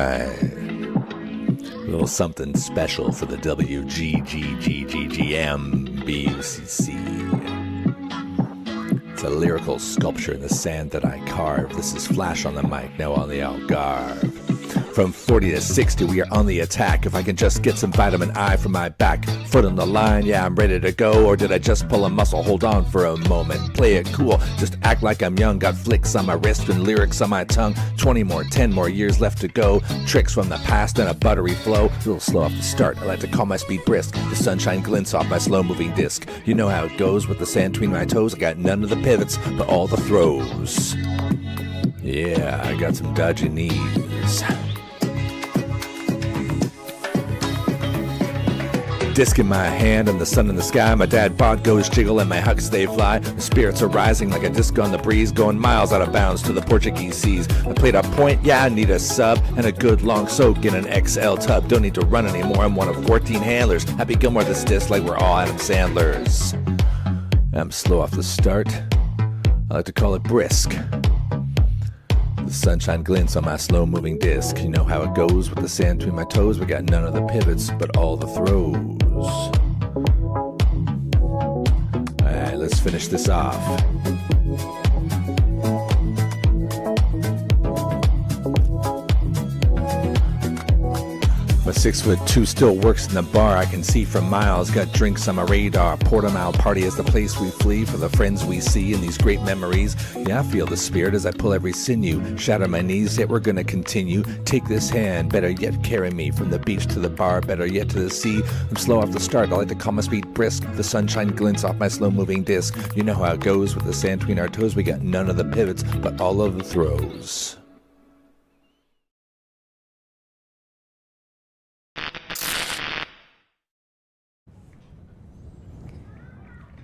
right. A little something special for the WGGGMBUCC. It's a lyrical sculpture in the sand that I carve. This is Flash on the mic, now on the Algarve. From 40 to 60, we are on the attack. If I can just get some vitamin I from my back foot on the line, yeah, I'm ready to go. Or did I just pull a muscle? Hold on for a moment. Play it cool, just act like I'm young. Got flicks on my wrist and lyrics on my tongue. 20 more, 10 more years left to go. Tricks from the past and a buttery flow. A little slow off the start, I like to call my speed brisk. The sunshine glints off my slow-moving disc. You know how it goes with the sand between my toes. I got none of the pivots, but all the throws. Yeah, I got some dodgy knees. Disc in my hand and the sun in the sky. My dad bod goes jiggle and my hucks they fly. The spirits are rising like a disc on the breeze, going miles out of bounds to the Portuguese seas. I played a point, yeah, I need a sub and a good long soak in an XL tub. Don't need to run anymore, I'm one of 14 handlers. Happy Gilmore this disc like we're all Adam Sandlers. I'm slow off the start, I like to call it brisk. The sunshine glints on my slow-moving disc. You know how it goes with the sand between my toes. We got none of the pivots, but all the throws. Alright, let's finish this off. My 6'2" still works in the bar. I can see from miles. Got drinks on my radar. Portimão party is the place we flee for the friends we see in these great memories. Yeah, I feel the spirit as I pull every sinew. Shatter my knees, yet we're gonna continue. Take this hand, better yet carry me from the beach to the bar, better yet to the sea. I'm slow off the start. I like to call my speed brisk. The sunshine glints off my slow-moving disc. You know how it goes with the sand between our toes. We got none of the pivots, but all of the throws.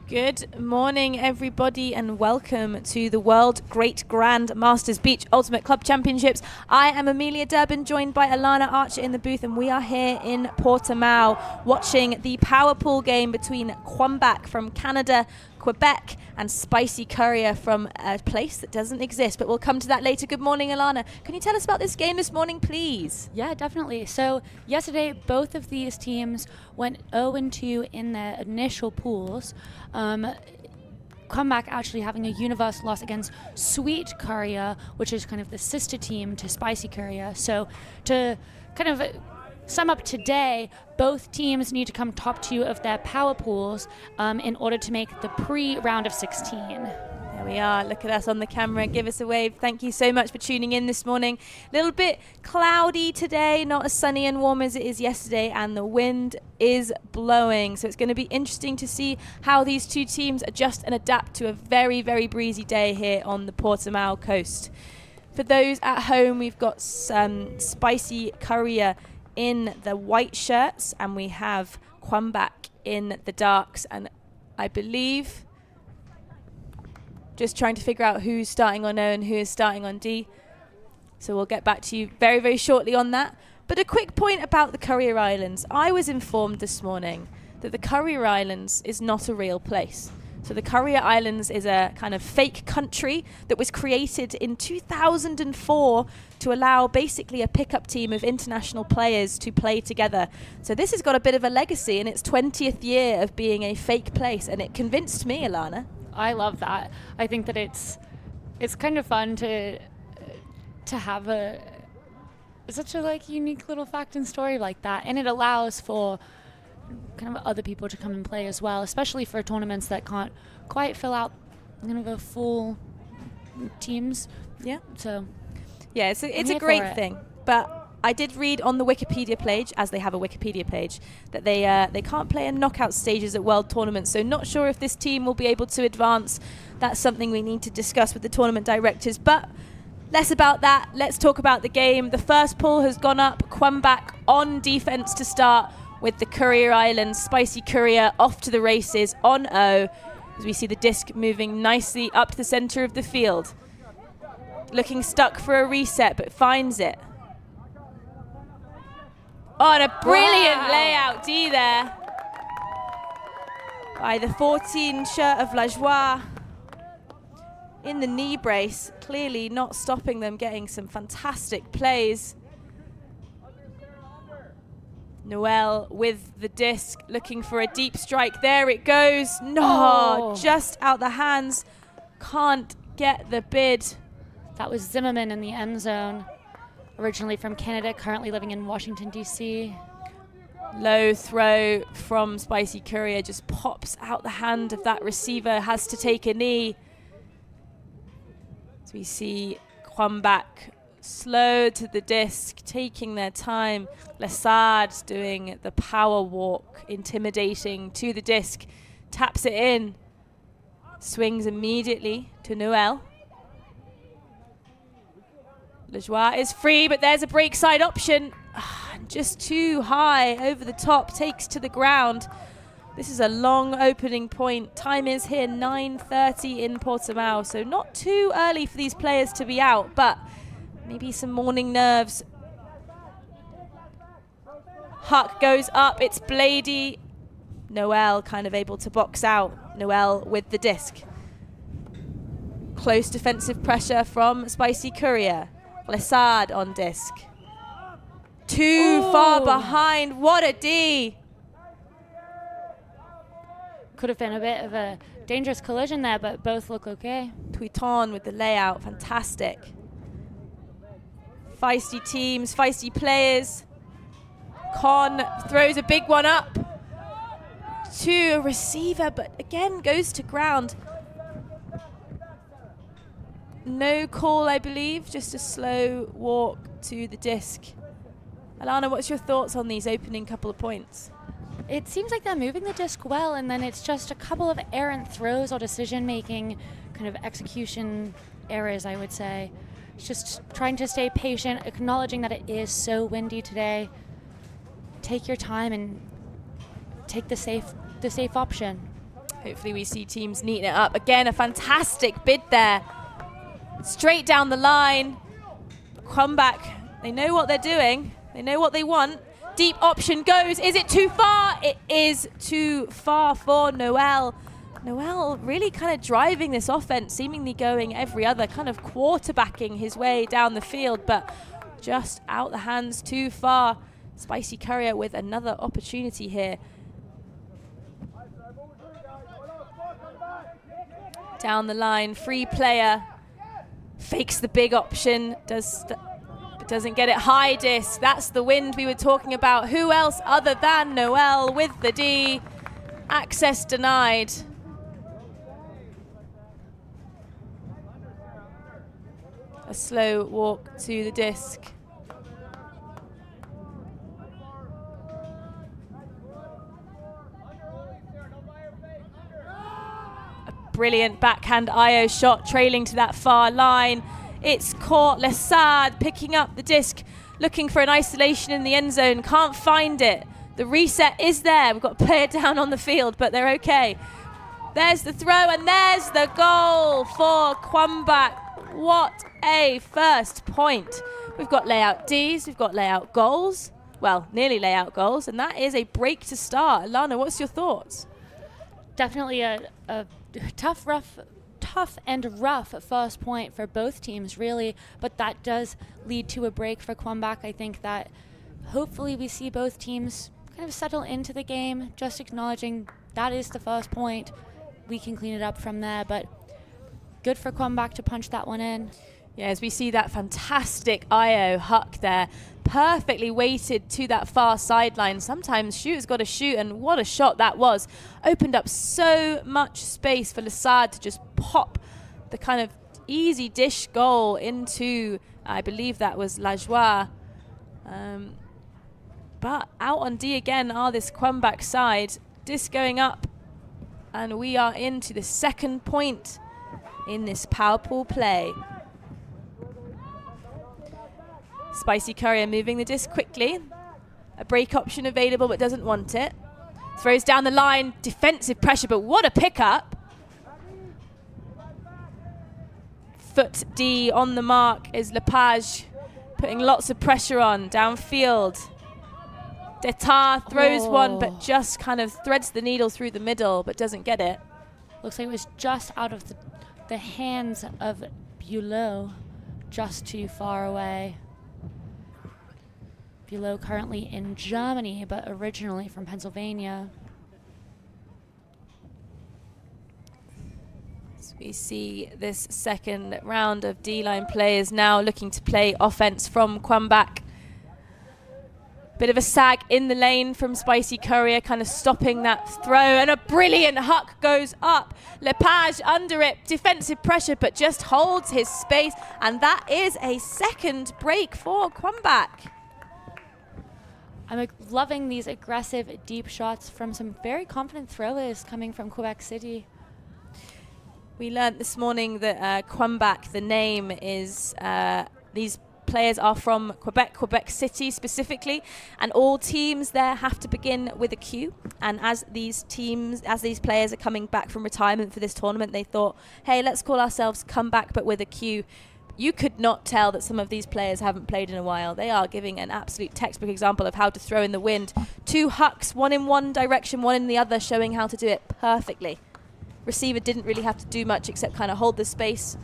Good morning, everybody, and welcome to the World Great Grand Masters Beach Ultimate Club Championships. I am Amelia Durbin, joined by Alana Archer in the booth, and we are here in Portimão watching the power pool game between Qomeback from Canada, Quebec, and Spicy Courier from a place that doesn't exist, but we'll come to that later. Good morning, Alana. Can you tell us about this game this morning, please? Yeah, definitely. So yesterday, both of these teams went 0-2 in their initial pools. Qomeback actually having a universal loss against Sweet Courier, which is kind of the sister team to Spicy Courier. So to kind of sum up today, both teams need to come top 2 of their power pools in order to make the pre-round of 16. There we are. Look at us on the camera. Give us a wave. Thank you so much for tuning in this morning. A little bit cloudy today, not as sunny and warm as it is yesterday, and the wind is blowing. So it's going to be interesting to see how these two teams adjust and adapt to a very, very breezy day here on the Portimão coast. For those at home, we've got Spicy Courier in the white shirts, and we have Qomeback in the darks, and I believe just trying to figure out who's starting on O and who is starting on D. So we'll get back to you very, very shortly on that. But a quick point about the Currier Islands. I was informed this morning that the Currier Islands is not a real place. So the Currier Islands is a kind of fake country that was created in 2004 to allow basically a pickup team of international players to play together. So this has got a bit of a legacy in its 20th year of being a fake place, and it convinced me, Alana. I love that. I think that it's kind of fun to have such a unique little fact and story like that, and it allows for kind of other people to come and play as well, especially for tournaments that can't quite fill out kind of a full teams. Yeah. So yeah, it's a great thing. But I did read on the Wikipedia page, as they have a Wikipedia page, that they can't play in knockout stages at world tournaments. So not sure if this team will be able to advance. That's something we need to discuss with the tournament directors. But less about that. Let's talk about the game. The first pull has gone up. Qomeback on defense to start with the Currier Islands. Spicy Courier off to the races on O, as we see the disc moving nicely up the center of the field. Looking stuck for a reset, but finds it. Oh, and a brilliant layout D there by the 14 shirt of La Joie in the knee brace, clearly not stopping them getting some fantastic plays. Noel with the disc, looking for a deep strike. There it goes. No, just out the hands. Can't get the bid. That was Zimmerman in the end zone. Originally from Canada, currently living in Washington, D.C. Low throw from Spicy Courier just pops out the hand of that receiver, has to take a knee. So we see Qomeback slow to the disc, taking their time. Lessard doing the power walk, intimidating to the disc, taps it in, swings immediately to Noel. Lajoie is free, but there's a break side option. Just too high over the top, takes to the ground. This is a long opening point. Time is here 9:30 in Portimão, so not too early for these players to be out, but maybe some morning nerves. Huck goes up, it's Blady. Noel kind of able to box out. Noel with the disc. Close defensive pressure from Spicy Courier. Lessard on disc. Too far behind. What a D. Could have been a bit of a dangerous collision there, but both look okay. Tuiton with the layout. Fantastic. Feisty teams, feisty players. Con throws a big one up to a receiver, but again goes to ground. No call, I believe, just a slow walk to the disc. Alana, what's your thoughts on these opening couple of points? It seems like they're moving the disc well, and then it's just a couple of errant throws or decision-making, kind of execution errors, I would say. It's just trying to stay patient, acknowledging that it is so windy today. Take your time and take the safe option. Hopefully we see teams neaten it up. Again, a fantastic bid there. Straight down the line. Qomeback, they know what they're doing. They know what they want. Deep option goes. Is it too far? It is too far for Noel. Noel really kind of driving this offense, seemingly going every other, kind of quarterbacking his way down the field, but just out the hands too far. Spicy Courier with another opportunity here. Down the line, free player. Fakes the big option, but doesn't get it. High disc, that's the wind we were talking about. Who else other than Noel with the D? Access denied. A slow walk to the disc. Brilliant backhand IO shot, trailing to that far line. It's caught. Lessard picking up the disc, looking for an isolation in the end zone. Can't find it. The reset is there. We've got to play it down on the field, but they're okay. There's the throw, and there's the goal for Qomeback. What a first point. We've got layout Ds, we've got layout goals. Well, nearly layout goals, and that is a break to start. Alana, what's your thoughts? Definitely a tough and rough first point for both teams, really, but that does lead to a break for Qomeback. I think that hopefully we see both teams kind of settle into the game, just acknowledging that is the first point. We can clean it up from there, but good for Qomeback to punch that one in. Yeah, as we see that fantastic IO Huck there, perfectly weighted to that far sideline. Sometimes shooters got to shoot, and what a shot that was. Opened up so much space for Lessard to just pop the kind of easy dish goal into, I believe that was Lajoie. But out on D again are this Qomeback side. Disc going up, and we are into the second point in this power pool play. Spicy Courier moving the disc quickly. A break option available, but doesn't want it. Throws down the line, defensive pressure, but what a pickup. Foot D on the mark is Lepage, putting lots of pressure on downfield. Detar throws one, but just kind of threads the needle through the middle, but doesn't get it. Looks like it was just out of the hands of BULA, just too far away. BULA currently in Germany, but originally from Pennsylvania. So we see this second round of D-line players now looking to play offense from Qomeback. Bit of a sag in the lane from Spicy Courier, kind of stopping that throw, and a brilliant huck goes up. Lepage under it, defensive pressure, but just holds his space, and that is a second break for Qomeback. I'm loving these aggressive deep shots from some very confident throwers coming from Quebec City. We learned this morning that Qomeback, the name is, these players are from Quebec City specifically, and all teams there have to begin with a Q. And as these players are coming back from retirement for this tournament, they thought, hey, let's call ourselves Qomeback but with a Q. You could not tell that some of these players haven't played in a while. They are giving an absolute textbook example of how to throw in the wind. 2 hucks, one in one direction, one in the other, showing how to do it perfectly. Receiver didn't really have to do much except kind of hold the space,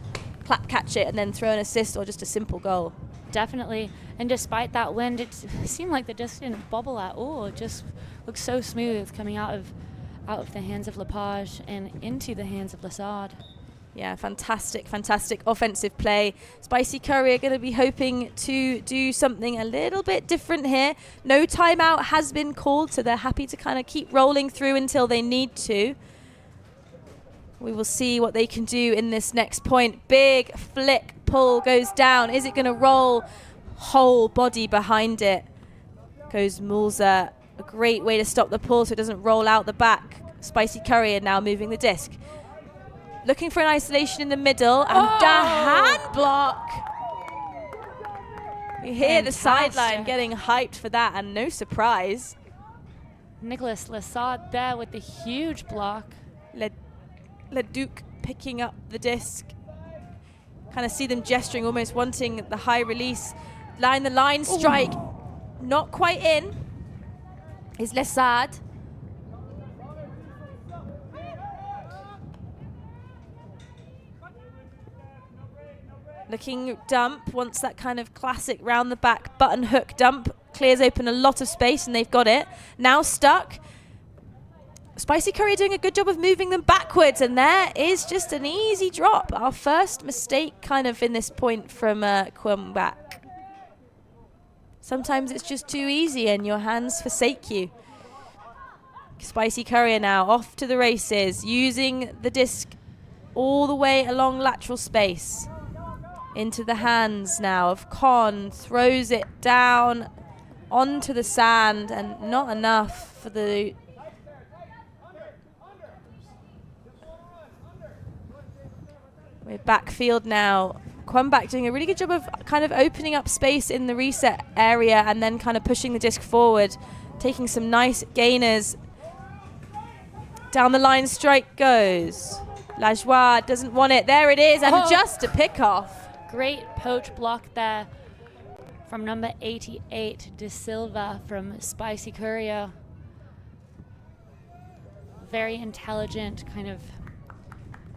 clap catch it, and then throw an assist or just a simple goal. Definitely. And despite that wind, it seemed like the disc didn't bobble at all. It just looked so smooth coming out of the hands of Lepage and into the hands of Lassard. Yeah, fantastic offensive play. Spicy Courier going to be hoping to do something a little bit different here. No timeout has been called, so they're happy to kind of keep rolling through until they need to. We will see what they can do in this next point. Big flick pull goes down. Is it going to roll? Whole body behind it. Goes Mulza. A great way to stop the pull so it doesn't roll out the back. Spicy Courier now moving the disc. Looking for an isolation in the middle. And a hand block. You hear the sideline getting hyped for that, and no surprise. Nicolas Lassard there with the huge block. Leduc picking up the disc. Kind of see them gesturing, almost wanting the high release. The line strike. Ooh. Not quite in. Is Lassard. Looking dump, wants that kind of classic round the back button hook dump. Clears open a lot of space, and they've got it. Now stuck. Spicy Courier doing a good job of moving them backwards, and there is just an easy drop. Our first mistake kind of in this point from Qomeback. Sometimes it's just too easy and your hands forsake you. Spicy Courier now off to the races, using the disc all the way along lateral space. Into the hands now of Con, throws it down onto the sand, and not enough for the we're backfield now. Qomeback doing a really good job of kind of opening up space in the reset area and then kind of pushing the disc forward, taking some nice gainers. Down the line strike goes. Lajoie doesn't want it. There it is, and just a pick off. Great poach block there from number 88, De Silva from Spicy Courier. Very intelligent kind of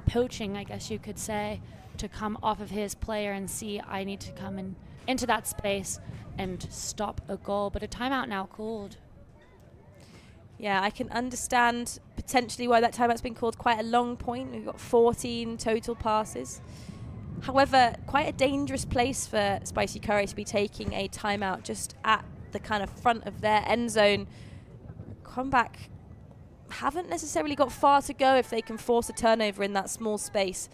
poaching, I guess you could say, to come off of his player and see, I need to come into that space and stop a goal. But a timeout now called. Yeah, I can understand potentially why that timeout's been called. Quite a long point. We've got 14 total passes. However, quite a dangerous place for Spicy Courier to be taking a timeout just at the kind of front of their end zone. Qomeback haven't necessarily got far to go if they can force a turnover in that small space.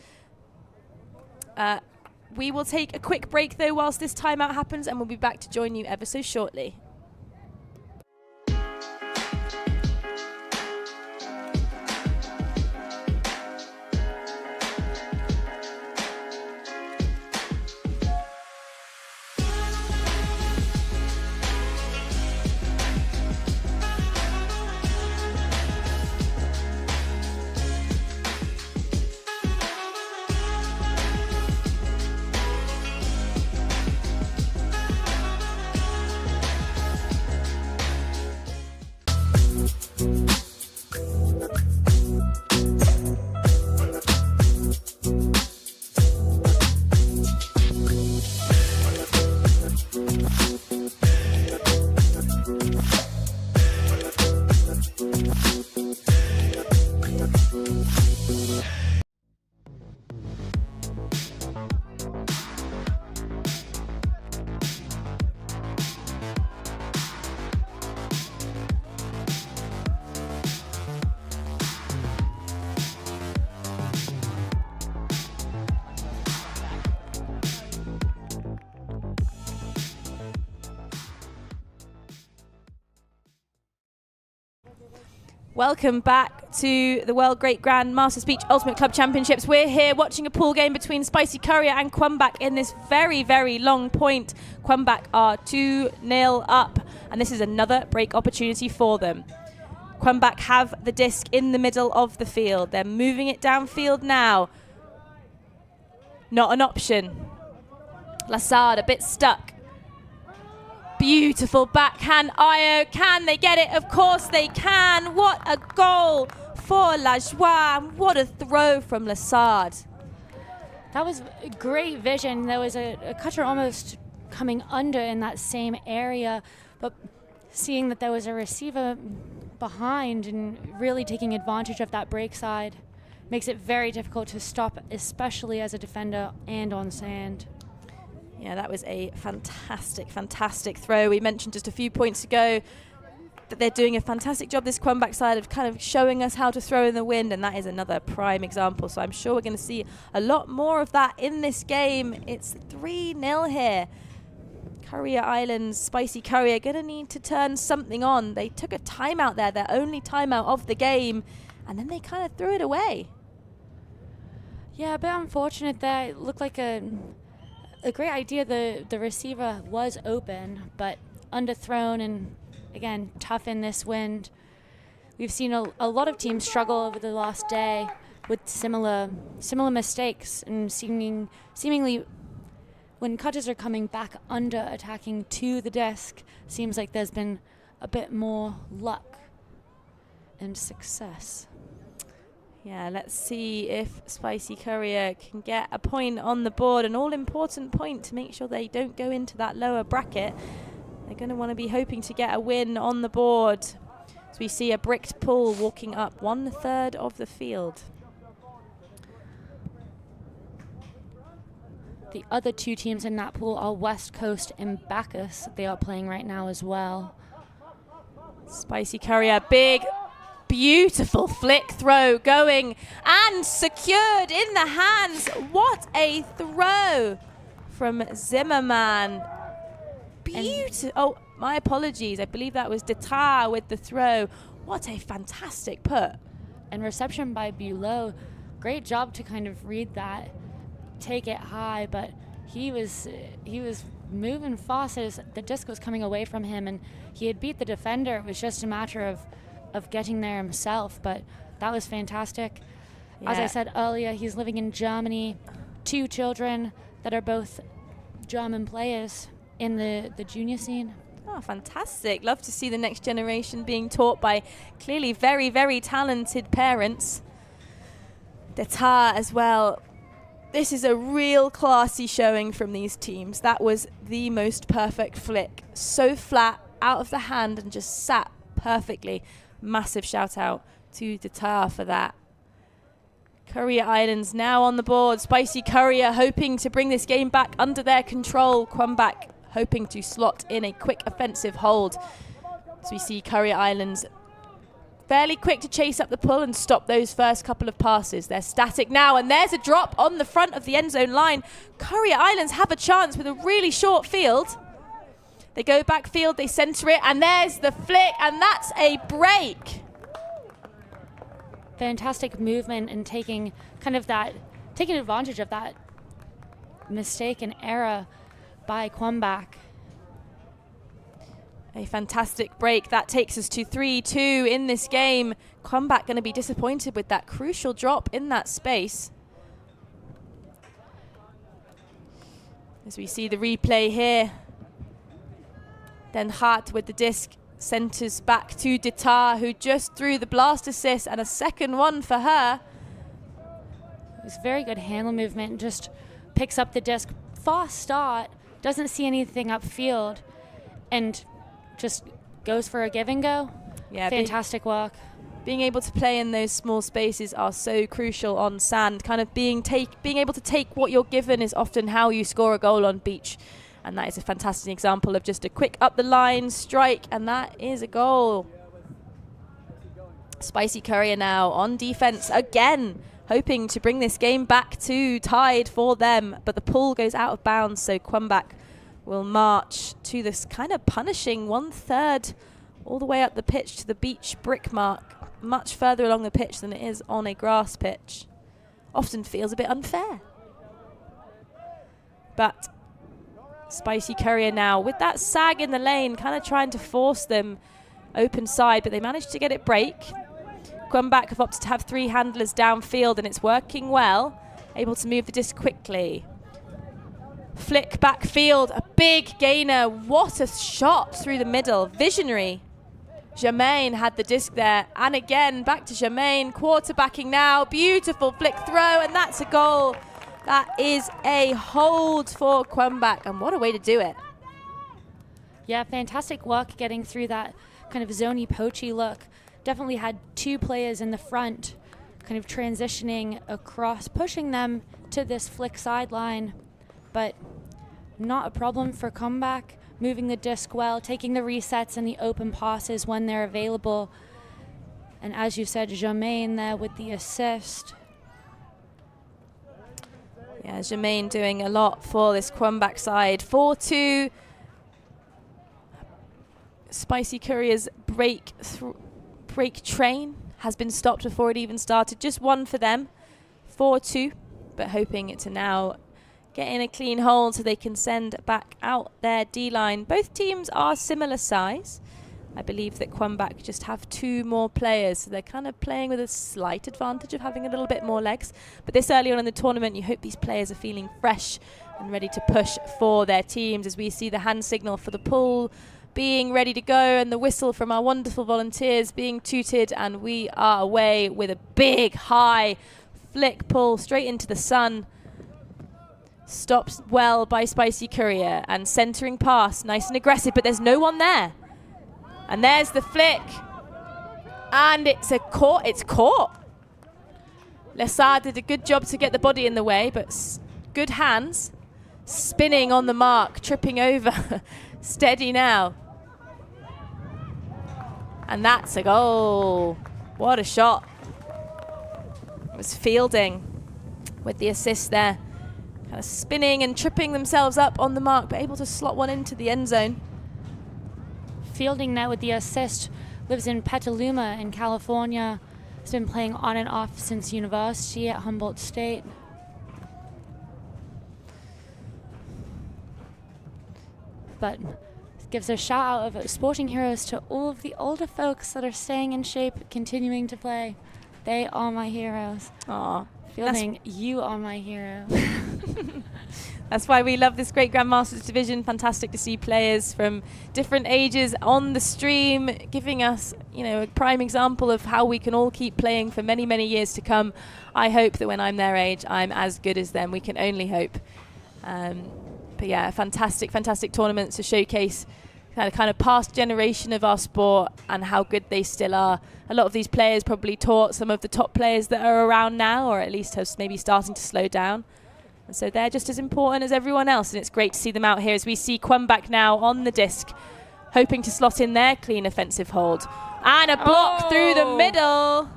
We will take a quick break though whilst this timeout happens, and we'll be back to join you ever so shortly. Welcome back to the World Great Grand Masters Beach Ultimate Club Championships. We're here watching a pool game between Spicy Courier and Qomeback in this very, very long point. Qomeback are 2-0 up, and this is another break opportunity for them. Qomeback have the disc in the middle of the field. They're moving it downfield now. Not an option. Lassard a bit stuck. Beautiful backhand IO. Can they get it? Of course they can. What a goal for Lajoie. What a throw from Lassard. That was great vision. There was a cutter almost coming under in that same area, but seeing that there was a receiver behind and really taking advantage of that break side makes it very difficult to stop, especially as a defender and on sand. Yeah, that was a fantastic, fantastic throw. We mentioned just a few points ago that they're doing a fantastic job, this Qomeback side, of kind of showing us how to throw in the wind, and that is another prime example. So I'm sure we're going to see a lot more of that in this game. It's 3-0 here. Courier Islands, Spicy Courier, going to need to turn something on. They took a timeout there, their only timeout of the game, and then they kind of threw it away. Yeah, a bit unfortunate there. It looked like a great idea. The receiver was open, but underthrown and, again, tough in this wind. We've seen a lot of teams struggle over the last day with similar mistakes, and seemingly when cutters are coming back under, attacking to the disc, seems like there's been a bit more luck and success. Yeah, let's see if Spicy Courier can get a point on the board, an all-important point to make sure they don't go into that lower bracket. They're going to want to be hoping to get a win on the board. So we see a bricked pool walking up 1/3 of the field. The other two teams in that pool are West Coast and Bacchus. They are playing right now as well. Spicy Courier, big, beautiful flick throw going and secured in the hands. What a throw from Zimmerman. Beautiful. Oh, my apologies. I believe that was Detar with the throw. What a fantastic put. And reception by BULA. Great job to kind of read that, take it high, but he was moving fast as the disc was coming away from him, and he had beat the defender. It was just a matter of getting there himself, but that was fantastic. Yeah. As I said earlier, he's living in Germany. 2 children that are both German players in the junior scene. Oh, fantastic. Love to see the next generation being taught by clearly very, very talented parents. Detar as well. This is a real classy showing from these teams. That was the most perfect flick. So flat, out of the hand, and just sat perfectly. Massive shout out to Detar for that. Courier Islands now on the board. Spicy Courier hoping to bring this game back under their control. Qomeback hoping to slot in a quick offensive hold. So we see Courier Islands fairly quick to chase up the pull and stop those first couple of passes. They're static now, and there's a drop on the front of the end zone line. Courier Islands have a chance with a really short field. They go backfield, they center it, and there's the flick, and that's a break. Fantastic movement and taking advantage of that mistake and error by Qomeback. A fantastic break. That takes us to 3-2 in this game. Qomeback going to be disappointed with that crucial drop in that space. As we see the replay here. Then Hart with the disc centers back to Detar, who just threw the blast assist, and a second one for her. It was very good handle movement. Just picks up the disc. Fast start. Doesn't see anything upfield. And just goes for a give and go. Yeah, fantastic work. Being able to play in those small spaces are so crucial on sand. Kind of being able to take what you're given is often how you score a goal on beach. And that is a fantastic example of just a quick up the line strike, and that is a goal. Spicy Courier now on defense again, hoping to bring this game back to tied for them, but the pull goes out of bounds, so Qomeback will march to this kind of punishing 1/3 all the way up the pitch to the beach brick mark. much further along the pitch than it is on a grass pitch often feels a bit unfair. But Spicy Courier now with that sag in the lane, kind of trying to force them open side, but they managed to get it break. Qomeback have opted to have 3 handlers downfield, and it's working well. Able to move the disc quickly. Flick backfield, a big gainer. What a shot through the middle. Visionary. Germain had the disc there, and again back to Germain, quarterbacking now. Beautiful flick throw, and that's a goal. That is a hold for Qomeback, and what a way to do it. Yeah, fantastic work getting through that kind of zoney poachy look. Definitely had 2 players in the front kind of transitioning across, pushing them to this flick sideline, but not a problem for Qomeback. Moving the disc well, taking the resets and the open passes when they're available. And as you said, Germain there with the assist. Yeah, Germain doing a lot for this Qomeback side. 4-2. Spicy Courier's break train has been stopped before it even started. Just 1 for them. 4-2, but hoping to now get in a clean hold so they can send back out their D-line. Both teams are similar size. I believe that Qomeback just have 2 more players, so they're kind of playing with a slight advantage of having a little bit more legs. But this early on in the tournament, you hope these players are feeling fresh and ready to push for their teams, as we see the hand signal for the pull being ready to go and the whistle from our wonderful volunteers being tooted, and we are away with a big high flick pull straight into the sun. Stopped well by Spicy Courier, and centering pass, nice and aggressive, but there's no one there. And there's the flick, and it's caught. It's caught. Lessard did a good job to get the body in the way, but good hands, spinning on the mark, tripping over. Steady now. And that's a goal. What a shot. It was Fielding with the assist there. Kind of spinning and tripping themselves up on the mark, but able to slot one into the end zone. Fielding now with the assist, lives in Petaluma in California. Has been playing on and off since university at Humboldt State. But gives a shout out of sporting heroes to all of the older folks that are staying in shape, continuing to play. They are my heroes. Aw. Fielding, you are my hero. That's why we love this great Grandmasters division. Fantastic to see players from different ages on the stream, giving us, a prime example of how we can all keep playing for many, many years to come. I hope that when I'm their age, I'm as good as them. We can only hope. But yeah, fantastic, fantastic tournaments to showcase kind of past generation of our sport and how good they still are. A lot of these players probably taught some of the top players that are around now, or at least have maybe starting to slow down. And so they're just as important as everyone else, and it's great to see them out here as we see Qomeback now on the disc, hoping to slot in their clean offensive hold. And a block through the middle.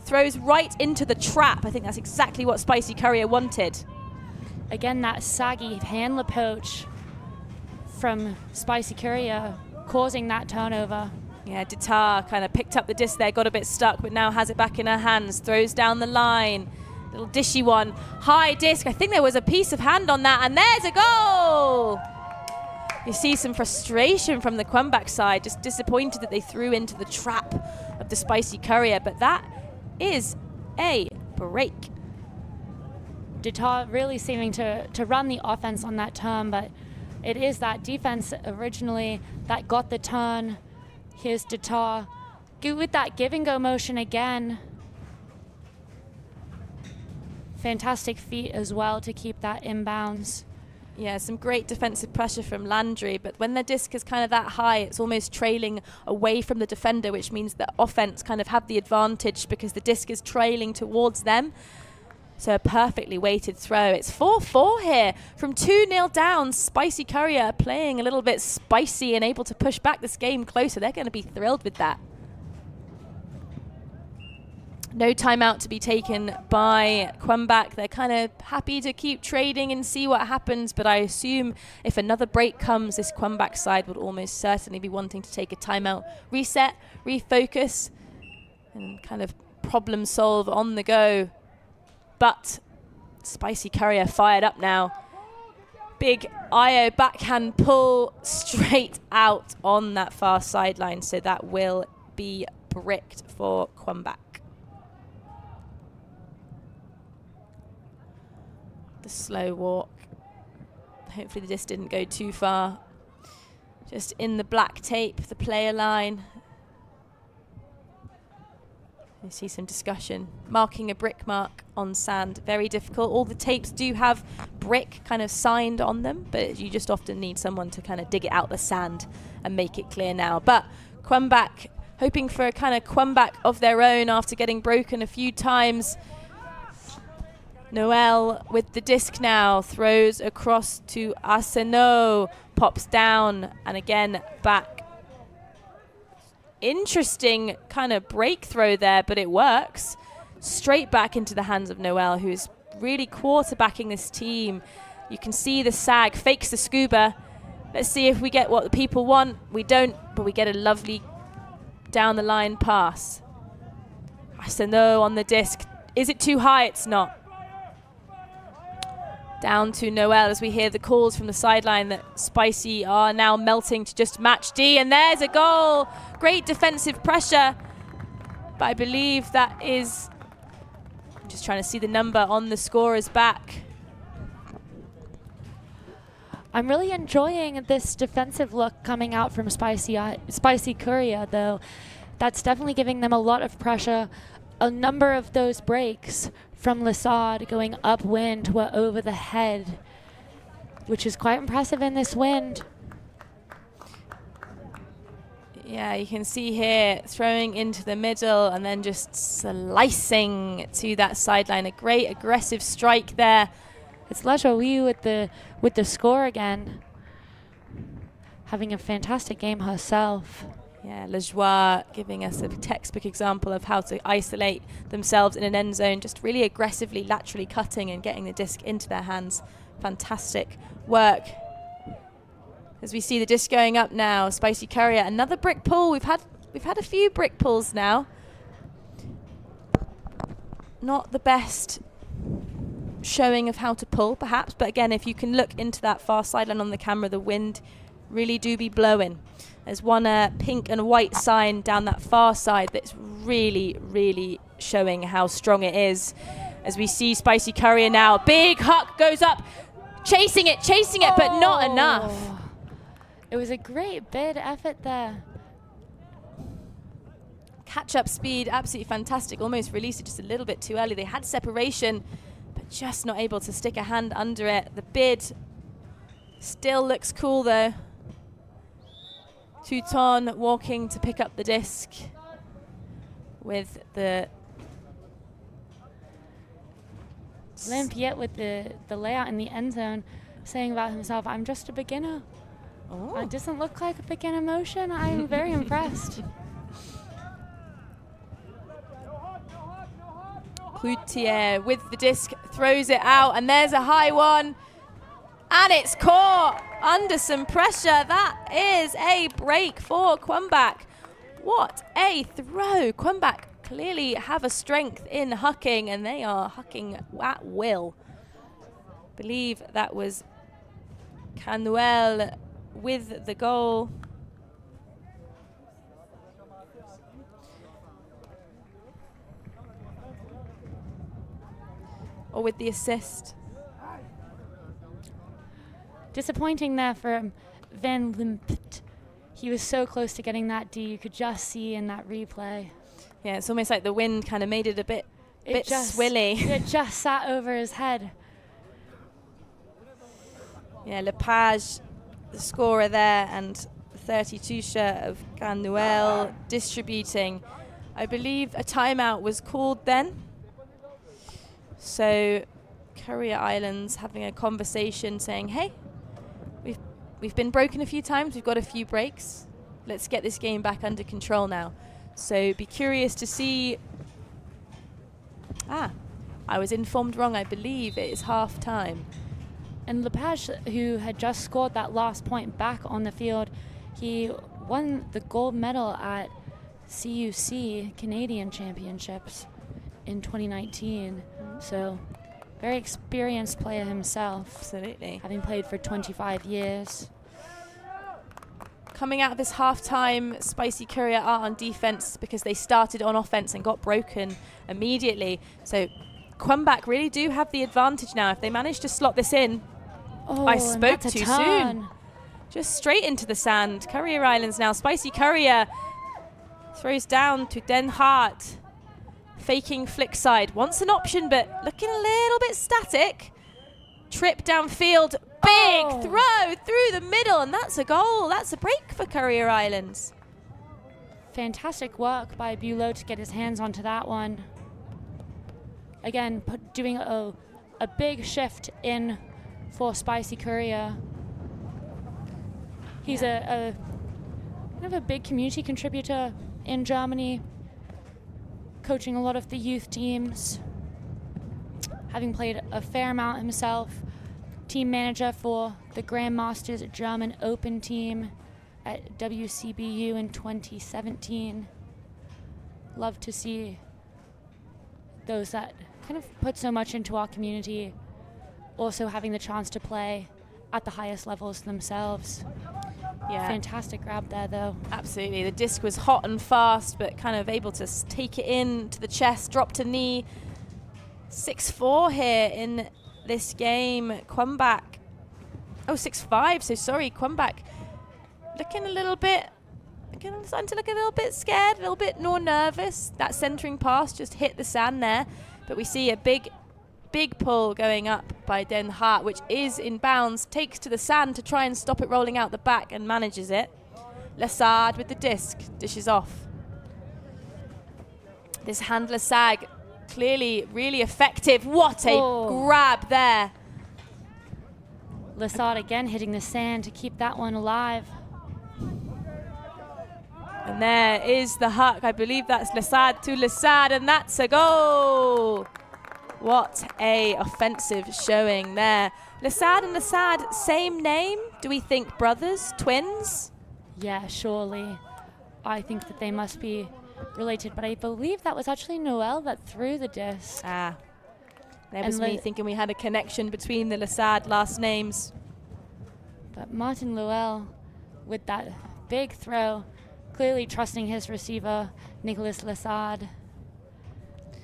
Throws right into the trap. I think that's exactly what Spicy Courier wanted. Again, that saggy handler poach from Spicy Courier causing that turnover. Yeah, Ditar kind of picked up the disc there, got a bit stuck, but now has it back in her hands. Throws down the line. Little dishy one. High disc. I think there was a piece of hand on that, and there's a goal! You see some frustration from the Qomeback side, just disappointed that they threw into the trap of the Spicy Courier, but that is a break. Ditar really seeming to run the offense on that turn, but it is that defense originally that got the turn. Here's Ditar. Good with that give and go motion again. Fantastic feat as well to keep that inbounds. Yeah, some great defensive pressure from Landry, but when the disc is kind of that high, it's almost trailing away from the defender, which means the offense kind of have the advantage because the disc is trailing towards them. So a perfectly weighted throw. It's 4-4 here from 2-0 down. Spicy Courier playing a little bit spicy and able to push back this game closer. They're going to be thrilled with that. No timeout to be taken by Qomeback. They're kind of happy to keep trading and see what happens, but I assume if another break comes, this Qomeback side would almost certainly be wanting to take a timeout, reset, refocus, and kind of problem solve on the go. But Spicy Courier fired up now. Big IO backhand pull straight out on that far sideline. So that will be bricked for Qomeback. The slow walk. Hopefully the disc didn't go too far. Just in the black tape, the player line. You see some discussion. Marking a brick mark on sand, very difficult. All the tapes do have brick kind of signed on them, but you just often need someone to kind of dig it out the sand and make it clear now. But Qomeback hoping for a kind of Qomeback of their own after getting broken a few times. Noel with the disc now, throws across to Aseno, pops down and again back. Interesting kind of break throw there, but it works. Straight back into the hands of Noel, who's really quarterbacking this team. You can see the sag, fakes the scuba. Let's see if we get what the people want. We don't, but we get a lovely down the line pass. Aseno on the disc. Is it too high? It's not. Down to Noel as we hear the calls from the sideline that Spicy are now melting to just match D. And there's a goal. Great defensive pressure. But I believe that is... I'm just trying to see the number on the scorer's back. I'm really enjoying this defensive look coming out from Spicy Courier, though. That's definitely giving them a lot of pressure. A number of those breaks from Lassard going upwind were over the head, which is quite impressive in this wind. Yeah, you can see here throwing into the middle and then just slicing to that sideline. A great aggressive strike there. It's Lajoie with the score again, having a fantastic game herself. Yeah, Lajoie giving us a textbook example of how to isolate themselves in an end zone, just really aggressively laterally cutting and getting the disc into their hands. Fantastic work. As we see the disc going up now, Spicy Courier, another brick pull. We've had a few brick pulls now. Not the best showing of how to pull, perhaps, but again, if you can look into that far sideline on the camera, the wind really do be blowing. There's one pink and white sign down that far side that's really, really showing how strong it is. As we see Spicy Courier now, big huck goes up, chasing it, but not enough. It was a great bid effort there. Catch-up speed, absolutely fantastic. Almost released it just a little bit too early. They had separation, but just not able to stick a hand under it. The bid still looks cool though. Touton walking to pick up the disc with the limp yet with the layout in the end zone, saying about himself, I'm just a beginner. Oh. It doesn't look like a beginner motion. I'm very impressed. Coutier with the disc throws it out, and there's a high one. And it's caught under some pressure. That is a break for Qomeback. What a throw. Qomeback clearly have a strength in hucking, and they are hucking at will. I believe that was Canuel with the goal. Or with the assist. Disappointing there for Van Limpt. He was so close to getting that D. You could just see in that replay. Yeah, it's almost like the wind kind of made it a bit swilly. It just sat over his head. Yeah, Lepage, the scorer there, and the 32 shirt of Canuel distributing. I believe a timeout was called then. So Courier Islands having a conversation saying, hey, we've been broken a few times, we've got a few breaks. Let's get this game back under control now. So be curious to see. I was informed wrong. I believe it is half time. And Lepage, who had just scored that last point back on the field, he won the gold medal at CUC Canadian Championships in 2019. So very experienced player himself. Absolutely. Having played for 25 years. Coming out of this halftime, Spicy Courier are on defense because they started on offense and got broken immediately. So Qomeback really do have the advantage now. If they manage to slot this in, I spoke too soon. Just straight into the sand. Courier Islands now. Spicy Courier throws down to Den Hart. Faking flick side. Wants an option, but looking a little bit static. Trip downfield. Big throw through the middle, and that's a goal. That's a break for Courier Islands. Fantastic work by BULA to get his hands onto that one. Again, doing a big shift in for Spicy Courier. He's a kind of a big community contributor in Germany, coaching a lot of the youth teams, having played a fair amount himself. Team manager for the Grandmasters German Open team at WCBU in 2017. Love to see those that kind of put so much into our community also having the chance to play at the highest levels themselves. Yeah. Fantastic grab there, though. Absolutely. The disc was hot and fast, but kind of able to take it in to the chest, drop to knee. 6-4 here in this game. Qomeback. Oh, 6-5. So sorry, Qomeback looking a little bit, starting to look a little bit scared, a little bit more nervous. That centering pass just hit the sand there. But we see a big pull going up by Den Hart, which is in bounds, takes to the sand to try and stop it rolling out the back and manages it. Lassard with the disc, dishes off. This handler sag, clearly really effective. What a grab there. Lassard again hitting the sand to keep that one alive. And there is the huck. I believe that's Lassard to Lassard, and that's a goal. What a offensive showing there. Lassard and Lassard, same name? Do we think brothers, twins? Yeah, surely. I think that they must be related, but I believe that was actually Noel that threw the disc. Ah, there was me thinking we had a connection between the Lassard last names. But Martin Noel with that big throw, clearly trusting his receiver, Nicolas Lassard.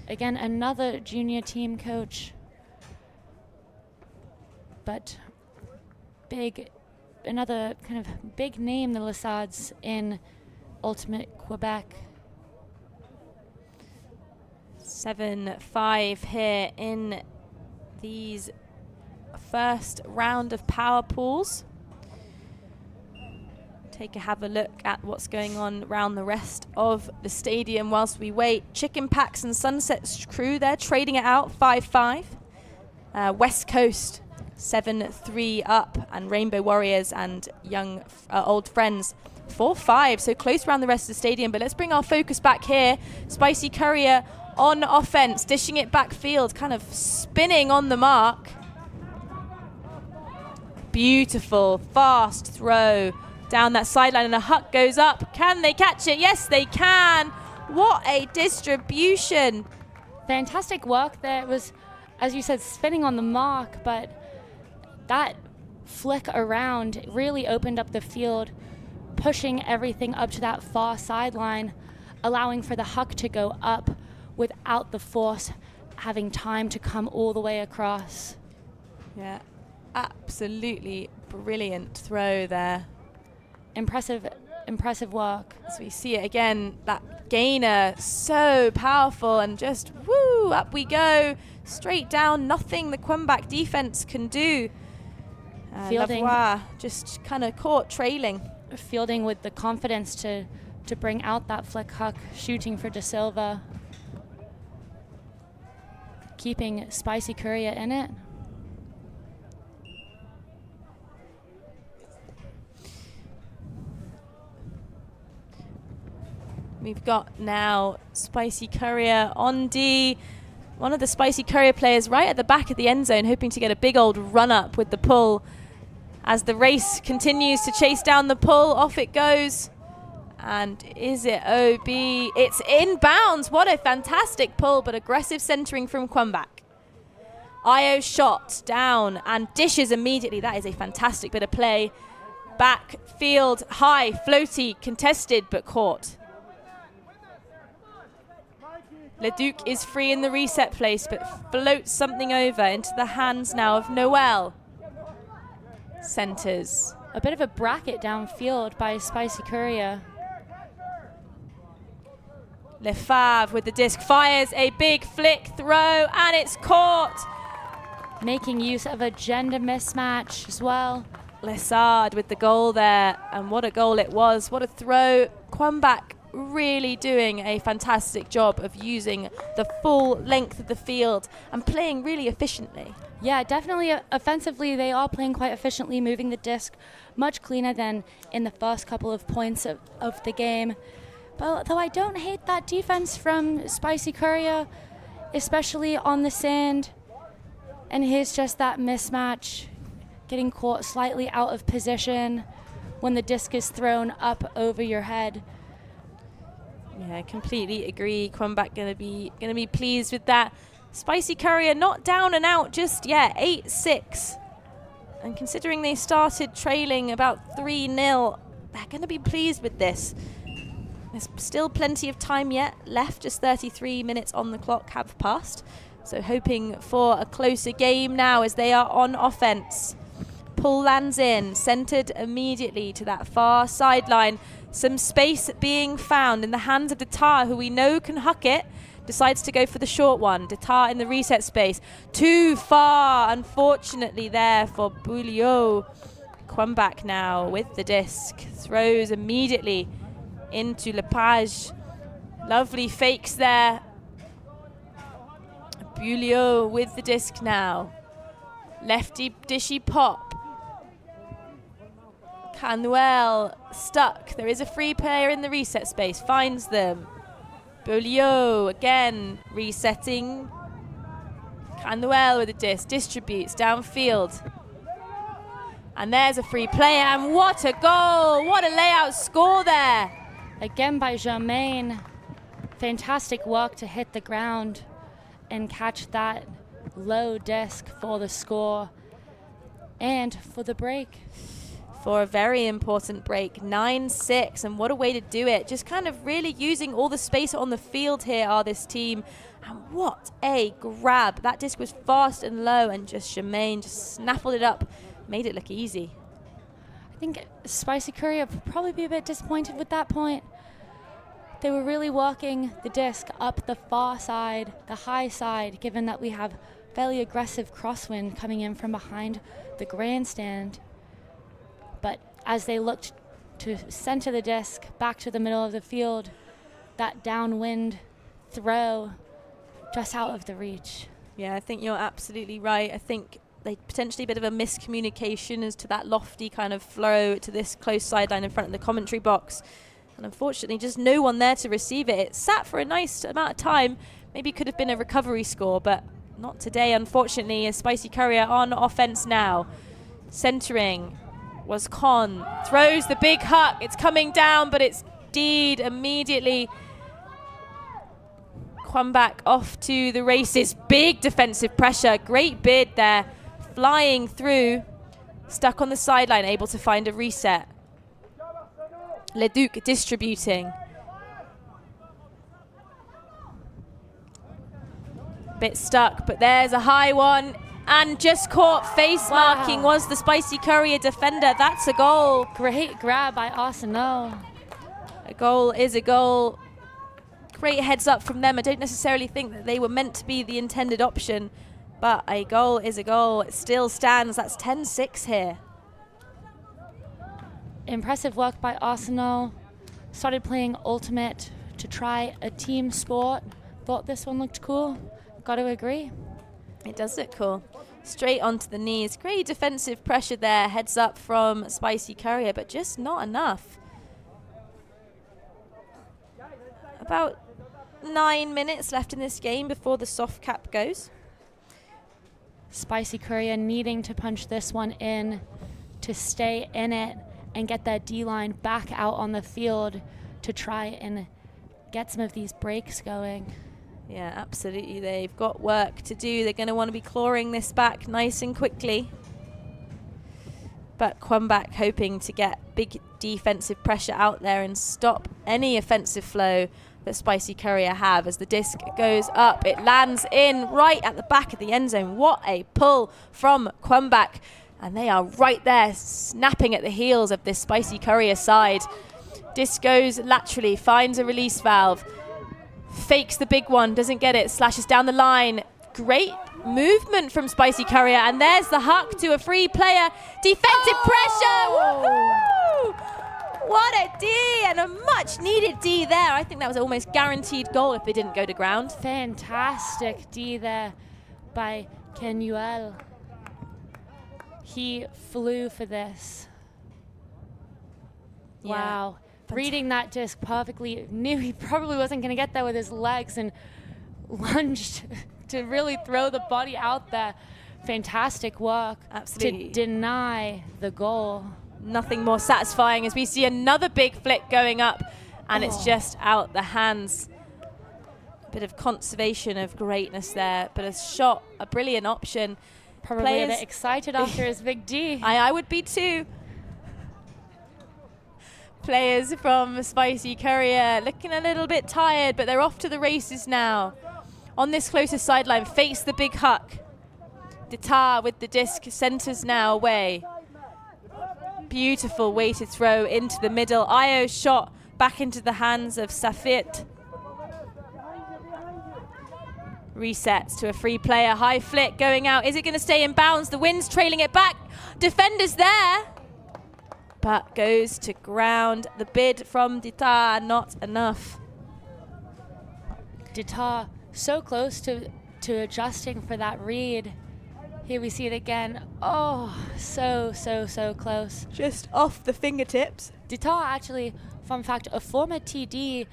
Again, another junior team coach, but another kind of big name, the Lassards in Ultimate Quebec. 7-5 here in these first round of power pools. Have a look at what's going on around the rest of the stadium whilst we wait. Chicken Packs and Sunset Crew, they're trading it out 5-5. West Coast 7-3 up, and Rainbow Warriors and Young Old Friends 4-5. So close around the rest of the stadium, but let's bring our focus back here. Spicy Courier on offense, dishing it backfield, kind of spinning on the mark. Beautiful, fast throw down that sideline, and a huck goes up. Can they catch it? Yes, they can. What a distribution. Fantastic work there. It was, as you said, spinning on the mark, but that flick around really opened up the field, pushing everything up to that far sideline, allowing for the huck to go up without the force having time to come all the way across. Yeah, absolutely brilliant throw there. Impressive work. As we see it again, that gainer, so powerful, and just woo, up we go, straight down, nothing the Qomeback defense can do. Fielding, Lavoie just kind of caught trailing. Fielding with the confidence to bring out that flick huck, shooting for De Silva. Keeping Spicy Courier in it. We've got now Spicy Courier on D. One of the Spicy Courier players right at the back of the end zone, hoping to get a big old run up with the pull. As the race continues to chase down the pull, off it goes. And is it OB? It's inbounds. What a fantastic pull, but aggressive centering from Qomeback. Io shot down and dishes immediately. That is a fantastic bit of play. Back, field, high, floaty, contested, but caught. Leduc is free in the reset place, but floats something over into the hands now of Noel. Centers. A bit of a bracket downfield by Spicy Courier. Lefebvre with the disc fires a big flick throw, and it's caught. Making use of a gender mismatch as well. Lessard with the goal there, and what a goal it was. What a throw. Qomeback really doing a fantastic job of using the full length of the field and playing really efficiently. Yeah, definitely offensively, they are playing quite efficiently, moving the disc much cleaner than in the first couple of points of the game. But though I don't hate that defense from Spicy Courier, especially on the sand. And here's just that mismatch, getting caught slightly out of position when the disc is thrown up over your head. Yeah, I completely agree. Qomeback gonna be pleased with that. Spicy Courier not down and out just yet, 8-6. And considering they started trailing about 3-0, they're gonna be pleased with this. There's still plenty of time yet left, just 33 minutes on the clock have passed. So hoping for a closer game now as they are on offense. Pull lands in, centered immediately to that far sideline. Some space being found in the hands of Detar, who we know can huck it. Decides to go for the short one. Detar in the reset space. Too far, unfortunately, there for Boulio. Qomeback now with the disc. Throws immediately into Lepage. Lovely fakes there. Boulio with the disc now. Lefty dishy pop. Canuel stuck. There is a free player in the reset space. Finds them. Boulio again resetting. Canuel with the disc. Distributes downfield. And there's a free player. And what a goal. What a layout score there. Again by Germain. Fantastic work to hit the ground and catch that low disc for the score and for the break. For a very important break, 9-6, and what a way to do it. Just kind of really using all the space on the field here are this team. And what a grab. That disc was fast and low, and just Germain just snaffled it up, made it look easy. I think Spicy Courier would probably be a bit disappointed with that point. They were really working the disc up the far side, the high side, given that we have fairly aggressive crosswind coming in from behind the grandstand. But as they looked to center the disc back to the middle of the field, that downwind throw just out of the reach. Yeah, I think you're absolutely right. I think they potentially a bit of a miscommunication as to that lofty kind of flow to this close sideline in front of the commentary box. And unfortunately, just no one there to receive it. It sat for a nice amount of time. Maybe could have been a recovery score, but not today, unfortunately, as Spicy Courier on offense now. Centering was Con. Throws the big huck. It's coming down, but it's Deed immediately. Qomeback off to the races. Big defensive pressure. Great bid there. Flying through. Stuck on the sideline, able to find a reset. Leduc distributing. Bit stuck, but there's a high one. And just caught face marking was the Spicy Courier defender. That's a goal. Great grab by Arsenal. A goal is a goal. Great heads up from them. I don't necessarily think that they were meant to be the intended option, but a goal is a goal. It still stands. That's 10-6 here. Impressive work by Arsenal. Started playing Ultimate to try a team sport. Thought this one looked cool. Got to agree. It does look cool. Straight onto the knees. Great defensive pressure there. Heads up from Spicy Courier, but just not enough. About 9 minutes left in this game before the soft cap goes. Spicy Courier needing to punch this one in to stay in it and get that D-line back out on the field to try and get some of these breaks going. Yeah, absolutely. They've got work to do. They're going to want to be clawing this back nice and quickly. But Qomeback hoping to get big defensive pressure out there and stop any offensive flow that Spicy Courier have. As the disc goes up, it lands in right at the back of the end zone. What a pull from Qomeback. And they are right there snapping at the heels of this Spicy Courier side. Disc goes laterally, finds a release valve, fakes the big one, doesn't get it, slashes down the line. Great movement from Spicy Courier, and there's the huck to a free player. Defensive pressure! Woohoo! What a D, and a much needed D there. I think that was an almost guaranteed goal if it didn't go to ground. Fantastic D there by Kenuel. He flew for this. Yeah. Wow. Reading that disc perfectly, knew he probably wasn't going to get there with his legs and lunged to really throw the body out there. Fantastic work. Absolutely. To deny the goal. Nothing more satisfying as we see another big flick going up, and it's just out the hands. A bit of conservation of greatness there, but a shot, a brilliant option. Probably a bit excited after his big D. I would be too. Players from Spicy Courier looking a little bit tired, but they're off to the races now. On this closest sideline, face the big huck. Ditar with the disc, centers now away. Beautiful weighted throw into the middle. Io shot back into the hands of Safit. Resets to a free player. High flick going out. Is it going to stay in bounds? The wind's trailing it back. Defenders there. But goes to ground. The bid from Ditar, not enough. Ditar so close to adjusting for that read. Here we see it again. Oh, so close. Just off the fingertips. Ditar actually, fun fact, a former TD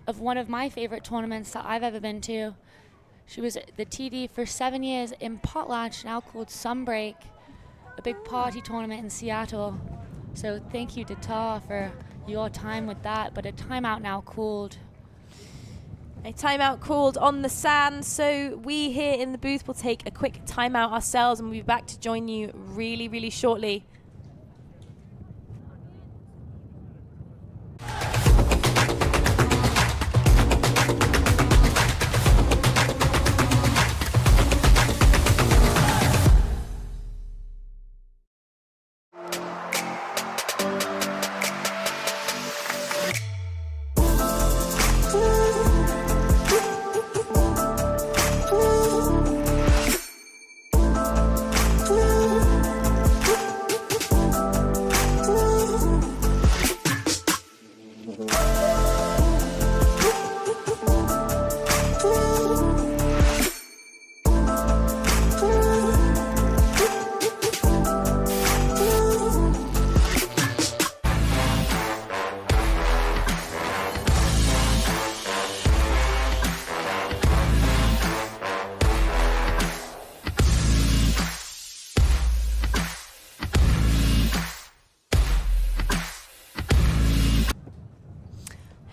of one of my favorite tournaments that I've ever been to. She was the TD for 7 years in Potlatch, now called Sunbreak, a big party tournament in Seattle. So thank you, Ditar, for your time with that, but a timeout now called. A timeout called on the sand, so we here in the booth will take a quick timeout ourselves and we'll be back to join you really shortly.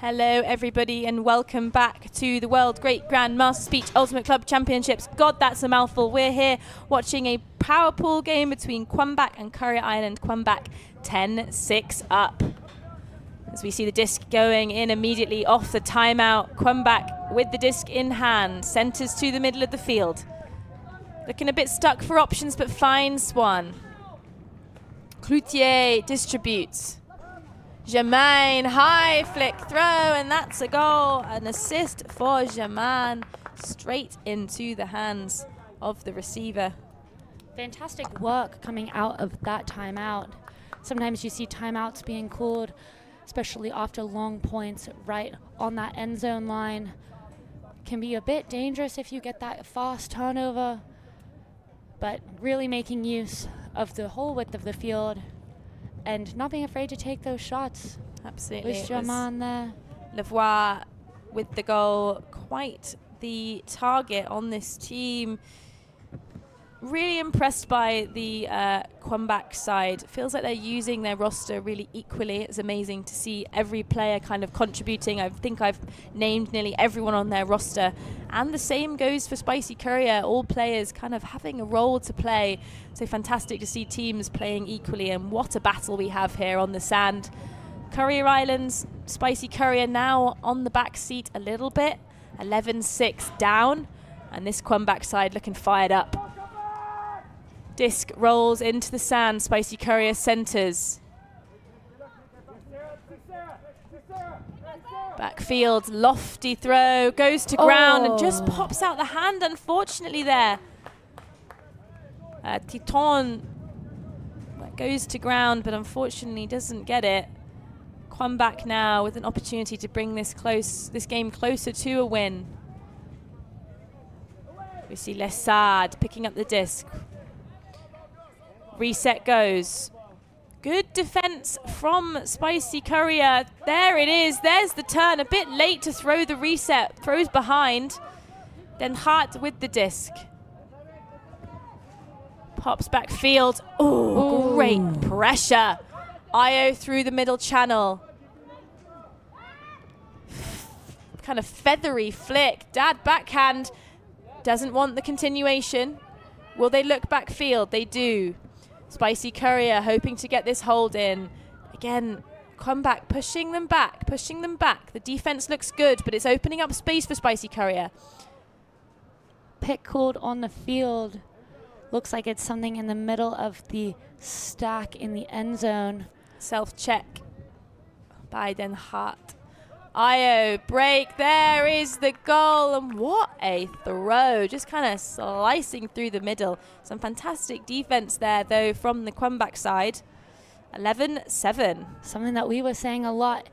Hello everybody and welcome back to the World Great Grand Master Speech Ultimate Club Championships. God, that's a mouthful. We're here watching a power pool game between Qomeback and Courier Island. Qomeback 10-6 up. As we see the disc going in immediately off the timeout. Qomeback with the disc in hand, centers to the middle of the field. Looking a bit stuck for options, but finds one. Cloutier distributes. Germain, high flick throw, and that's a goal. An assist for Germain, straight into the hands of the receiver. Fantastic work coming out of that timeout. Sometimes you see timeouts being called, especially after long points right on that end zone line. Can be a bit dangerous if you get that fast turnover, but really making use of the whole width of the field and not being afraid to take those shots. Absolutely. Was Germain there? Lavoie with the goal, quite the target on this team. really impressed by the Qomeback side. Feels like they're using their roster really equally. It's amazing to see every player kind of contributing. I think I've named nearly everyone on their roster. And the same goes for Spicy Courier. All players kind of having a role to play. So fantastic to see teams playing equally. And what a battle we have here on the sand. Courier Islands, Spicy Courier now on the back seat a little bit. 11-6 down. And this Qomeback side looking fired up. Disc rolls into the sand. Spicy Courier centers. Backfield, lofty throw, goes to ground and just pops out the hand, unfortunately, there. Titon goes to ground, but unfortunately doesn't get it. Qomeback now with an opportunity to bring this game closer to a win. We see Lessard picking up the disc. Reset goes. Good defense from Spicy Courier. There it is. There's the turn. A bit late to throw the reset. Throws behind. Then Hart with the disc. Pops backfield. Oh, great pressure. Io through the middle channel. Kind of feathery flick. Dad backhand. Doesn't want the continuation. Will they look backfield? They do. Spicy Courier hoping to get this hold in. Again, Qomeback pushing them back, pushing them back. The defense looks good, but it's opening up space for Spicy Courier. Pick called on the field. Looks like it's something in the middle of the stack in the end zone. Self-check by Den Hart. Io break, there is the goal, and what a throw, just kind of slicing through the middle. Some fantastic defense there though from the Qomeback side. 11-7. Something that we were saying a lot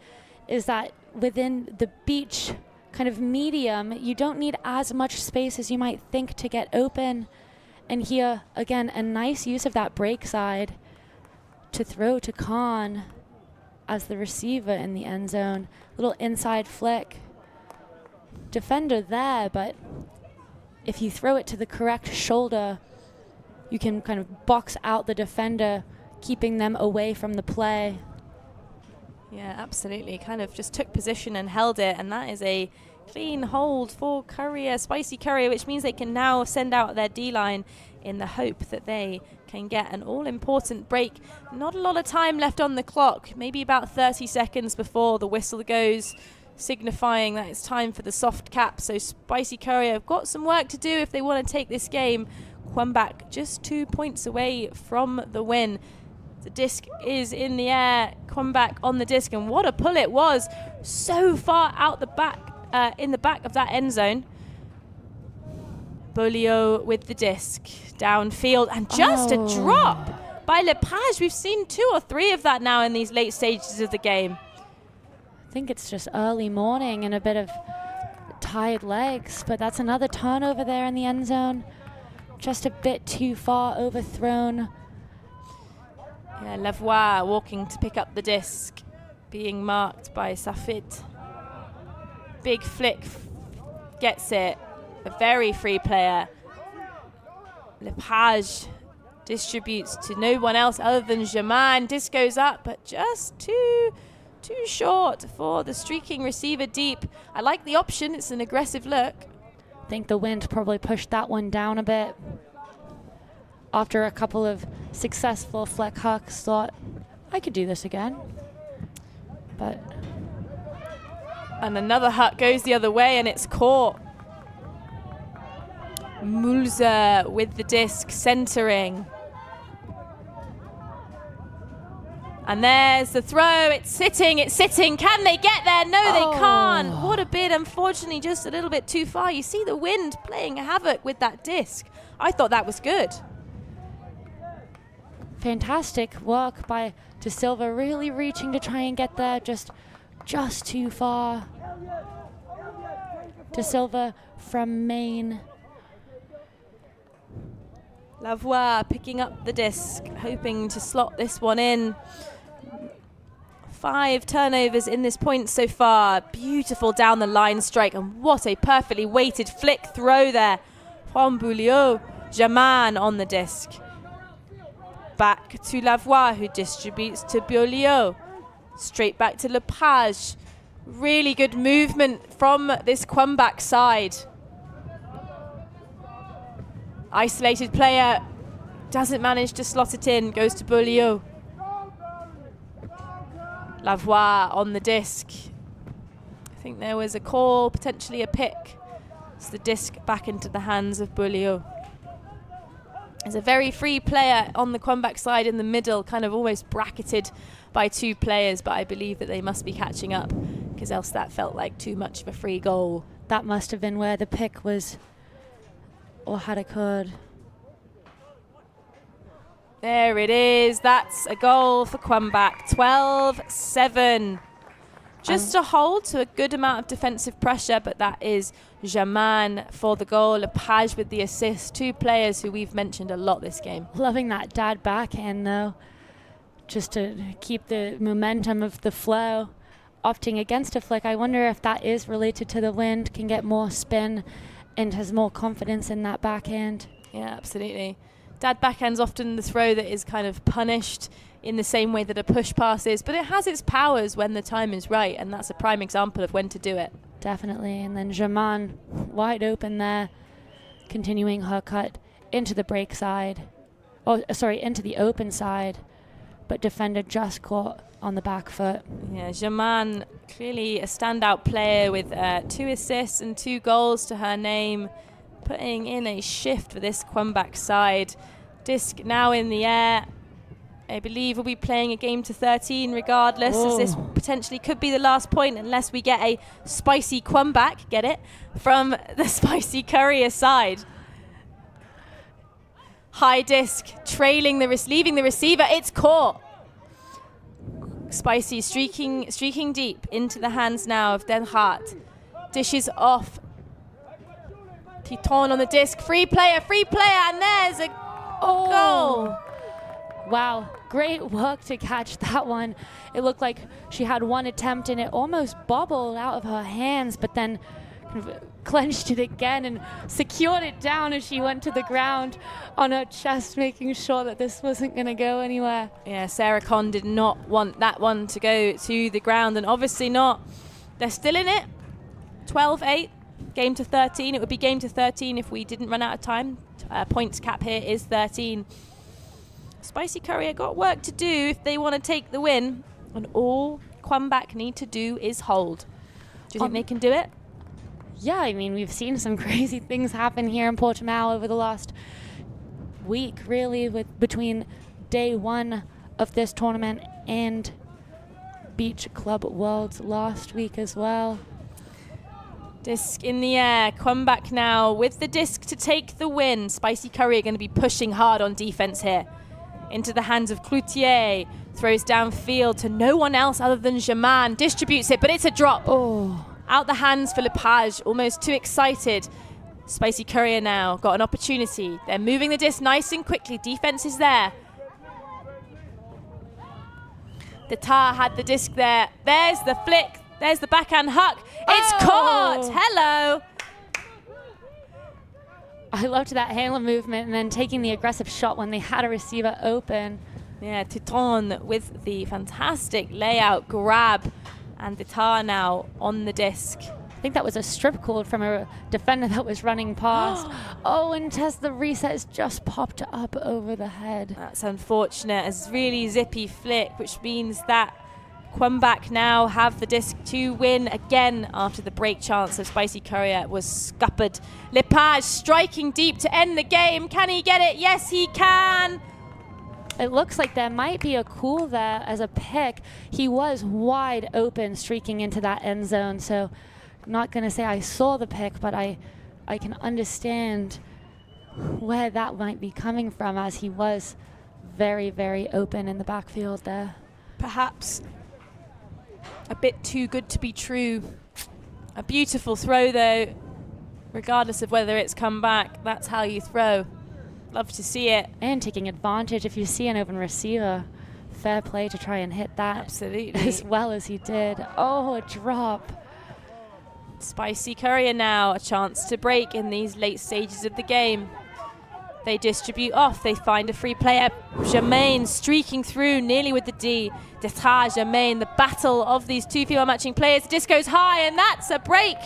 is that within the beach kind of medium, you don't need as much space as you might think to get open. And here, again, a nice use of that break side to throw to Khan as the receiver in the end zone. Little inside flick. Defender there, but if you throw it to the correct shoulder, you can kind of box out the defender, keeping them away from the play. Yeah, absolutely. Kind of just took position and held it, and that is a clean hold for Courier, Spicy Courier, which means they can now send out their D-line in the hope that they can get an all-important break. Not a lot of time left on the clock, maybe about 30 seconds before the whistle goes, signifying that it's time for the soft cap. So Spicy Courier have got some work to do if they want to take this game. Qomeback just 2 points away from the win. The disc is in the air. Qomeback on the disc, and what a pull it was. So far out the back, in the back of that end zone. Bolio with the disc. Downfield, and just a drop by Lepage. We've seen 2 or 3 of that now in these late stages of the game. I think it's just early morning and a bit of tired legs, but that's another turnover there in the end zone. Just a bit too far overthrown. Yeah, Lavoie walking to pick up the disc, being marked by Safit. Big flick, gets it. A very free player. Lepage distributes to no one else other than Germain. Disc goes up, but just too short for the streaking receiver deep. I like the option. It's an aggressive look. I think the wind probably pushed that one down a bit. After a couple of successful fleck hucks, thought, I could do this again. But and another huck goes the other way, and it's caught. Mulzer with the disc, centering. And there's the throw. It's sitting. Can they get there? No, they can't. What a bit, unfortunately, just a little bit too far. You see the wind playing havoc with that disc. I thought that was good. Fantastic work by De Silva, really reaching to try and get there, just too far. De Silva from Maine. Lavoie picking up the disc, hoping to slot this one in. 5 turnovers in this point so far. Beautiful down the line strike, and what a perfectly weighted flick throw there. Juan Bulio Jaman on the disc. Back to Lavoie, who distributes to Beaulieu. Straight back to Lepage. Really good movement from this Qomeback side. Isolated player, doesn't manage to slot it in, goes to Beaulieu. Lavoie on the disc. I think there was a call, potentially a pick. It's the disc back into the hands of Beaulieu. There's a very free player on the Qomeback side in the middle, kind of almost bracketed by 2 players, but I believe that they must be catching up, because else that felt like too much of a free goal. That must have been where the pick was, or had occurred. There it is. That's a goal for Qomeback. 12-7. Just a hold to a good amount of defensive pressure, but that is Jaman for the goal. Lepage with the assist. 2 players who we've mentioned a lot this game. Loving that dad backhand, though, just to keep the momentum of the flow. Opting against a flick. I wonder if that is related to the wind, can get more spin and has more confidence in that backhand. Yeah, absolutely. Dad backhand's often the throw that is kind of punished in the same way that a push pass is, but it has its powers when the time is right, and that's a prime example of when to do it. Definitely. And then Jaman wide open there, continuing her cut into the break side. Oh, sorry, into the open side, but defender just caught on the back foot. Yeah, Jaman, clearly a standout player with 2 assists and 2 goals to her name, putting in a shift for this Qomeback side. Disc now in the air. I believe we'll be playing a game to 13 regardless, as this potentially could be the last point unless we get a spicy Qomeback, get it, from the spicy Courier side. High disc, trailing leaving the receiver, it's caught. Spicy streaking deep into the hands now of Den Hart. Dishes off. Titon on the disc, free player, and there's a goal. Wow, great work to catch that one. It looked like she had one attempt and it almost bobbled out of her hands, but then kind of clenched it again and secured it down as she went to the ground on her chest, making sure that this wasn't going to go anywhere. Yeah, Sarah Conn did not want that one to go to the ground, and obviously not. They're still in it. 12-8, game to 13. It would be game to 13 if we didn't run out of time. Points cap here is 13. Spicy Courier got work to do if they want to take the win, and all Qomeback need to do is hold. Do you think they can do it? Yeah, I mean, we've seen some crazy things happen here in Portimão over the last week, really, between day 1 of this tournament and Beach Club Worlds last week as well. Disc in the air. Qomeback now with the disc to take the win. Spicy Courier going to be pushing hard on defense here. Into the hands of Cloutier. Throws downfield to no one else other than Jaman. Distributes it, but it's a drop. Oh. Out the hands for Lepage. Almost too excited. Spicy Courier now got an opportunity. They're moving the disc nice and quickly. Defense is there. The Tar had the disc there. There's the flick. There's the backhand huck. It's caught. Hello. I loved that handle movement and then taking the aggressive shot when they had a receiver open. Yeah, Titon with the fantastic layout grab, and the Tar now on the disc. I think that was a strip call from a defender that was running past. Oh, and the reset has just popped up over the head. That's unfortunate. It's really zippy flick, which means that Qomeback now have the disc to win again after the break chance of Spicy Courier was scuppered. Lepage striking deep to end the game. Can he get it? Yes, he can. It looks like there might be a call there as a pick. He was wide open streaking into that end zone, so I'm not going to say I saw the pick, but I can understand where that might be coming from, as he was very, very open in the backfield there. Perhaps a bit too good to be true. A beautiful throw, though, regardless of whether it's come back. That's how you throw. Love to see it. And taking advantage. If you see an open receiver, fair play to try and hit that. Absolutely. As well as he did. Oh, a drop. Spicy Courier now, a chance to break in these late stages of the game. They distribute off. They find a free player. Germain streaking through nearly with the D. Detra, Germain, the battle of these two female matching players. The disc goes high, and that's a break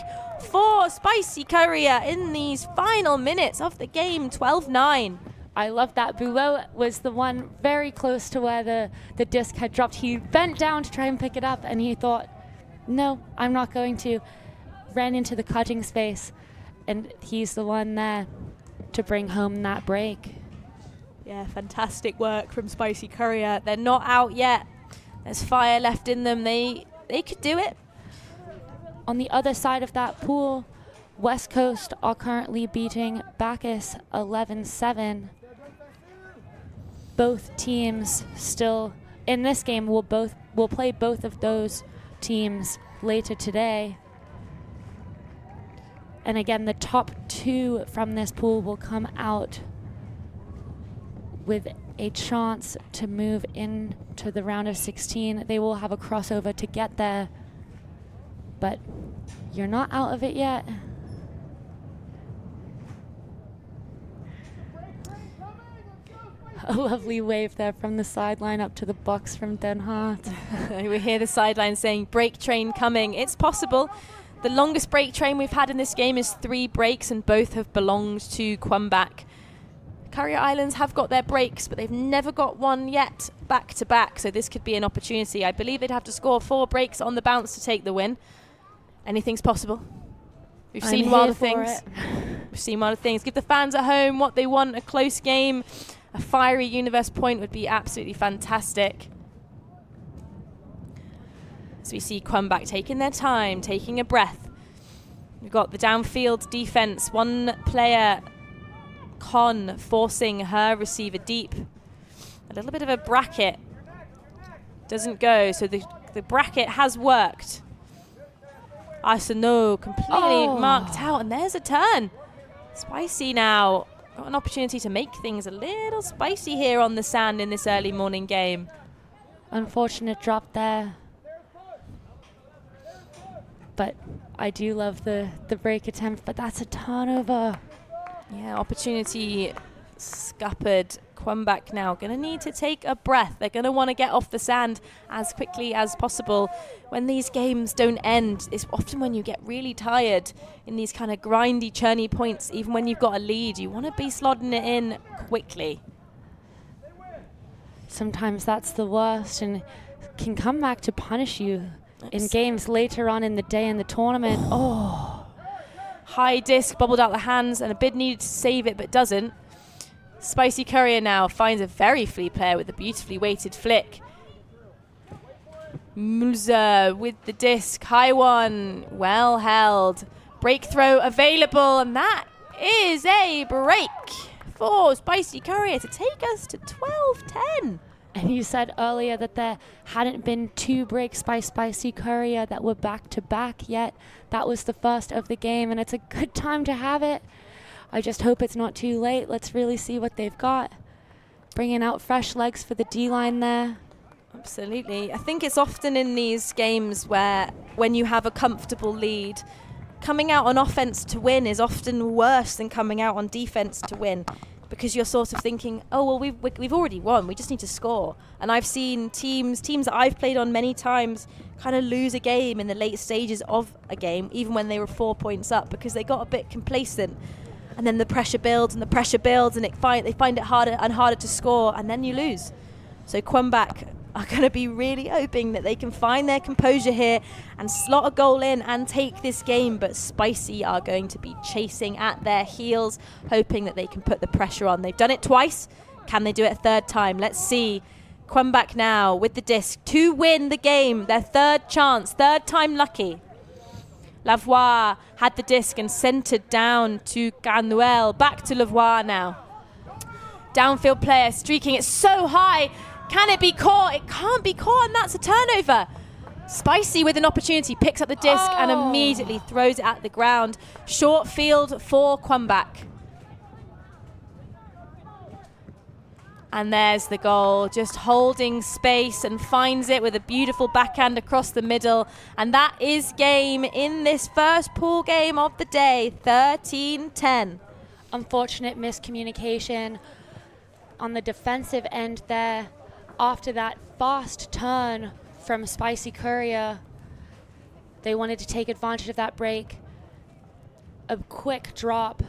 for Spicy Courier in these final minutes of the game, 12-9. I love that. BULA was the one very close to where the disc had dropped. He bent down to try and pick it up, and he thought, no, I'm not going to. Ran into the cutting space, and he's the one there to bring home that break. Yeah, fantastic work from Spicy Courier. They're not out yet. There's fire left in them. They could do it. On the other side of that pool, West Coast are currently beating Bacchus 11-7. Both teams still in this game will play both of those teams later today. And again, the top two from this pool will come out with a chance to move into the round of 16. They will have a crossover to get there, but you're not out of it yet. A lovely wave there from the sideline up to the box from Den Hart. We hear the sideline saying, break train coming. It's possible. The longest break train we've had in this game is 3 breaks, and both have belonged to Qomeback. Courier Islands have got their breaks, but they've never got one yet back to back, so this could be an opportunity. I believe they'd have to score 4 breaks on the bounce to take the win. Anything's possible. We've seen wilder things. We've seen wilder things. Give the fans at home what they want, a close game. A fiery universe point would be absolutely fantastic. So we see Qomeback taking their time, taking a breath. We've got the downfield defense. One player, Con, forcing her receiver deep. A little bit of a bracket. Doesn't go, so the bracket has worked. Arsenault completely marked out, and there's a turn. Spicy now. Got an opportunity to make things a little spicy here on the sand in this early morning game. Unfortunate drop there. But I do love the break attempt, but that's a turnover. Yeah, opportunity scuppered. Qomeback now going to need to take a breath. They're going to want to get off the sand as quickly as possible. When these games don't end, it's often when you get really tired in these kind of grindy, churny points. Even when you've got a lead, you want to be slotting it in quickly. Sometimes that's the worst and can come back to punish you in games later on in the day in the tournament. High disc bobbled out the hands, and a bid needed to save it but doesn't. Spicy Courier now finds a very free player with a beautifully weighted flick. Mulzer with the disc, high one, well held. Break throw available, and that is a break for Spicy Courier to take us to 12-10. And you said earlier that there hadn't been 2 breaks by Spicy Courier that were back-to-back yet. That was the first of the game, and it's a good time to have it. I just hope it's not too late. Let's really see what they've got. Bringing out fresh legs for the D-line there. Absolutely. I think it's often in these games where when you have a comfortable lead, coming out on offense to win is often worse than coming out on defense to win, because you're sort of thinking, oh, well, we've already won. We just need to score. And I've seen teams that I've played on many times kind of lose a game in the late stages of a game, even when they were 4 points up, because they got a bit complacent. And then the pressure builds and the pressure builds, and they find it harder and harder to score, and then you lose. So Qomeback are going to be really hoping that they can find their composure here and slot a goal in and take this game. But Spicy are going to be chasing at their heels, hoping that they can put the pressure on. They've done it twice. Can they do it a third time? Let's see. Qomeback now with the disc to win the game. Their third chance, third time lucky. Lavoie had the disc and centered down to Ganuel. Back to Lavoie now. Downfield player streaking it so high. Can it be caught? It can't be caught, and that's a turnover. Spicy with an opportunity, picks up the disc and immediately throws it at the ground. Short field for Qomeback. And there's the goal, just holding space and finds it with a beautiful backhand across the middle. And that is game in this first pool game of the day, 13-10. unfortunate miscommunication on the defensive end there after that fast turn from Spicy Courier. They wanted to take advantage of that break. A quick drop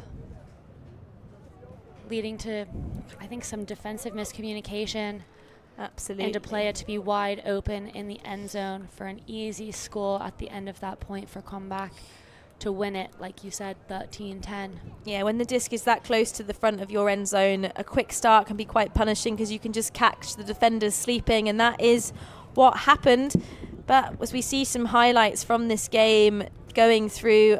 leading to, I think, some defensive miscommunication. Absolutely. And a player to be wide open in the end zone for an easy score at the end of that point for Qomeback to win it, like you said, 13-10. Yeah, when the disc is that close to the front of your end zone, a quick start can be quite punishing because you can just catch the defenders sleeping, and that is what happened. But as we see some highlights from this game going through,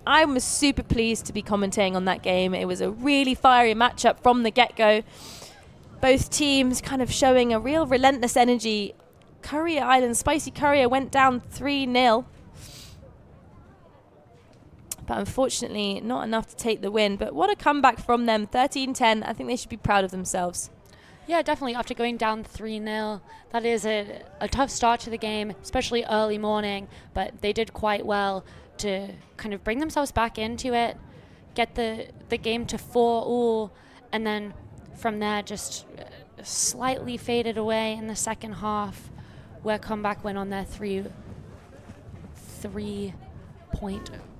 I was super pleased to be commentating on that game. It was a really fiery matchup from the get-go. Both teams kind of showing a real relentless energy. Courier Island, Spicy Courier went down 3-0. But unfortunately, not enough to take the win. But what a comeback from them, 13-10. I think they should be proud of themselves. Yeah, definitely. After going down 3-0, that is a tough start to the game, especially early morning. But they did quite well to kind of bring themselves back into it, get the game to 4-all, and then from there just slightly faded away in the second half, where Qomeback went on their three-point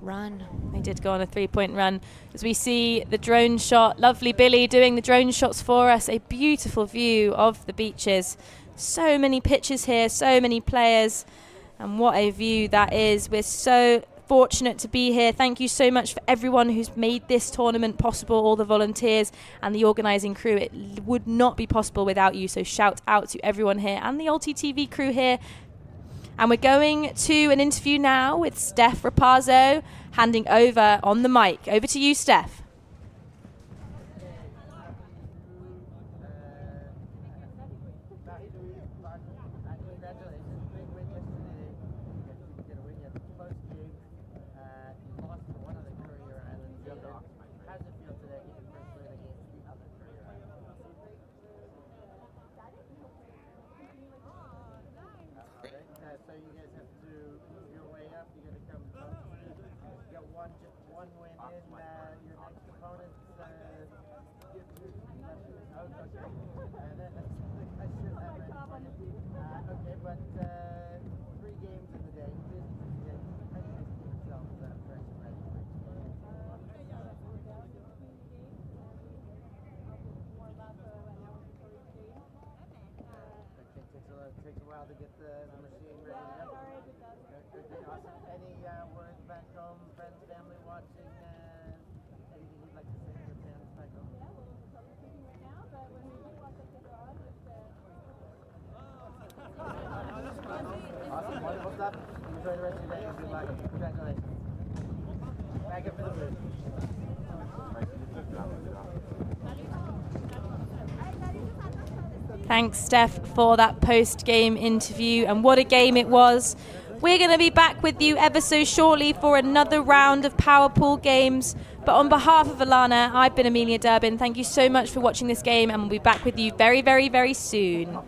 run. They did go on a 3-point run. As we see the drone shot, lovely Billy doing the drone shots for us. A beautiful view of the beaches. So many pitches here, so many players, and what a view that is. We're so fortunate to be here. Thank you so much for everyone who's made this tournament possible, all the volunteers and the organising crew. It would not be possible without you, so shout out to everyone here and the ULTI.TV crew here. And we're going to an interview now with Steph Rapazzo, handing over on the mic. Over to you, Steph. Takes a while to get the machine ready to go. Awesome. Any words back home, friends, family watching? Anything you'd like to say to the fans back home? Awesome. Wonderful stuff. Enjoy the rest of your day and good luck. Congratulations. Back up for the booth. Thanks, Steph, for that post-game interview, and what a game it was. We're going to be back with you ever so shortly for another round of Power Pool games. But on behalf of Alana, I've been Amelia Durbin. Thank you so much for watching this game, and we'll be back with you very, very, very soon.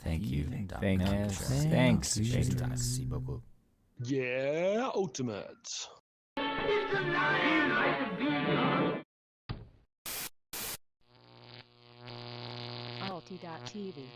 Thank you. Thanks. Yeah, Ultimate. ULTI.TV